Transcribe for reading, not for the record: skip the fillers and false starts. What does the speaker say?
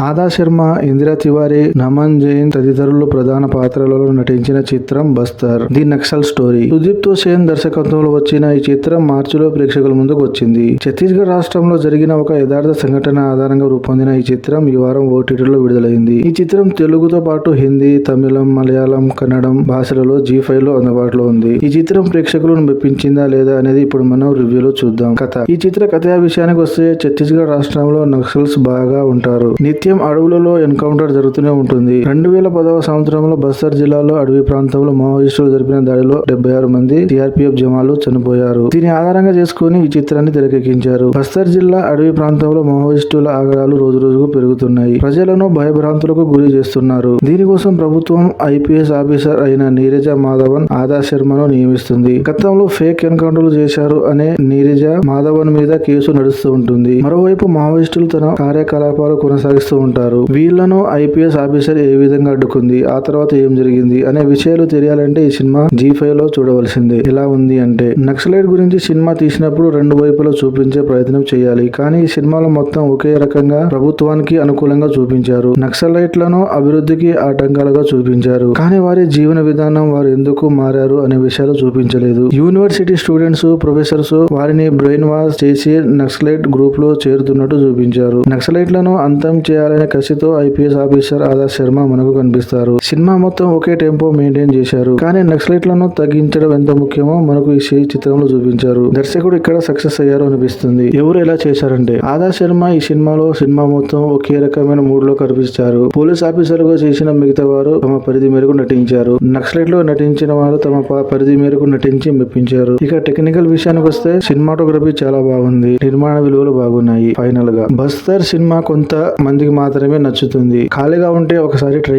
ఆదా శర్మ, ఇందిరా తివారీ, నమన్ జైన్ తదితరులు ప్రధాన పాత్రలలో నటించిన చిత్రం బస్తర్ ది నక్సల్ స్టోరీ. సుదీప్ సేన్ దర్శకత్వంలో వచ్చిన ఈ చిత్రం మార్చిలో ప్రేక్షకుల ముందుకు వచ్చింది. ఛత్తీస్గఢ్ రాష్ట్రంలో జరిగిన ఒక యథార్థ సంఘటన ఆధారంగా రూపొందిన ఈ చిత్రం ఈ వారం ఓటీటీలో విడుదలైంది. ఈ చిత్రం తెలుగుతో పాటు హిందీ, తమిళం, మలయాళం, కన్నడం భాషలలో జీ5 లో అందుబాటులో ఉంది. ఈ చిత్రం ప్రేక్షకులను మెప్పించిందా లేదా అనేది ఇప్పుడు మనం రివ్యూలో చూద్దాం. కథ. ఈ చిత్ర కథా విషయానికి వస్తే ఛత్తీస్గఢ్ రాష్ట్రంలో నక్సల్స్ బాగా ఉంటారు. నిత్యం అడవులలో ఎన్కౌంటర్ జరుగుతూనే ఉంటుంది. 2010వ సంవత్సరంలో బస్తర్ జిల్లాలో అడవి ప్రాంతంలో మావోయిస్టులు జరిపిన దాడిలో 76 మంది సిఆర్పీఎఫ్ జవాన్లు చనిపోయారు. దీని ఆధారంగా చేసుకుని ఈ చిత్రాన్ని తెరకెక్కించారు. బస్తర్ జిల్లా అడవి ప్రాంతంలో మావోయిస్టుల ఆగడాలు రోజురోజుకు పెరుగుతున్నాయి. ప్రజలను భయభ్రాంతులకు గురి చేస్తున్నారు. దీనికోసం ప్రభుత్వం ఐపీఎస్ ఆఫీసర్ అయిన నీరజ మాధవన్ ఆదా శర్మను నియమిస్తుంది. గతంలో ఫేక్ ఎన్కౌంటర్లు చేశారు అనే నీరజ మాధవన్ మీద కేసు నడుస్తూ ఉంటుంది. మరోవైపు మావోయిస్టులు తన కార్యకలాపాలు కొనసాగిస్తూ ఉంటారు. వీళ్లను ఐపీఎస్ ఆఫీసర్ ఏ విధంగా అడ్డుకుంది, ఆ తర్వాత ఏం జరిగింది అనే విషయాలు తెలియాలంటే ఈ సినిమా జీ5 లో చూడవలసిందే. ఎలా ఉంది అంటే, నక్సలైట్ గురించి సినిమా తీసినప్పుడు రెండు వైపులా చూపించే ప్రయత్నం చేయాలి. కానీ ఈ సినిమాలో మొత్తం ఒకే రకంగా ప్రభుత్వానికి అనుకూలంగా చూపించారు. నక్సలైట్లను అభివృద్ధికి ఆటంకాలుగా చూపించారు. కానీ వారి జీవన విధానం, వారు ఎందుకు మారారు అనే విషయాలు చూపించలేదు. యూనివర్సిటీ స్టూడెంట్స్, ప్రొఫెసర్స్ వారిని బ్రెయిన్ వాష్ చేసి నక్సలైట్ గ్రూప్ లో చేరుతున్నట్టు చూపించారు. నక్సలైట్లను అంతం చేయాలనే కసితో ఐపీఎస్ ఆఫీసర్ ఆదా శర్మ మనకు కనిపిస్తారు. సినిమా మొత్తం ఒకే టెంపో మెయింటైన్ చేశారు. కానీ నక్సలైట్లను తగ్గించడం ఎంత ముఖ్యమో మనకు ఈ చిత్రంలో చూపించారు. దర్శకుడు ఇక్కడ సక్సెస్ అయ్యారు అనిపిస్తుంది. ఎవరు ఎలా చేశారంటే, ఆదా శర్మ ఈ సినిమా మొత్తం ఒకే రకమైన మూడ్ లో కనిపించారు. పోలీస్ ఆఫీసర్ గా చేసిన మిగతా వారు తమ పరిధి మేరకు నటించారు. నక్సలైట్ లో నటించిన వారు తమ పరిధి మేరకు నటించి మెప్పించారు. ఇక టెక్నికల్ విషయానికి వస్తే సినిమాటోగ్రఫీ చాలా బాగుంది. నిర్మాణ విలువలు బాగున్నాయి. ఫైనల్ గా బస్తర్ సినిమా కొంత మందికి మాత్రమే నచ్చుతుంది. ఖాళీగా ఉంటే ఒకసారి ట్రై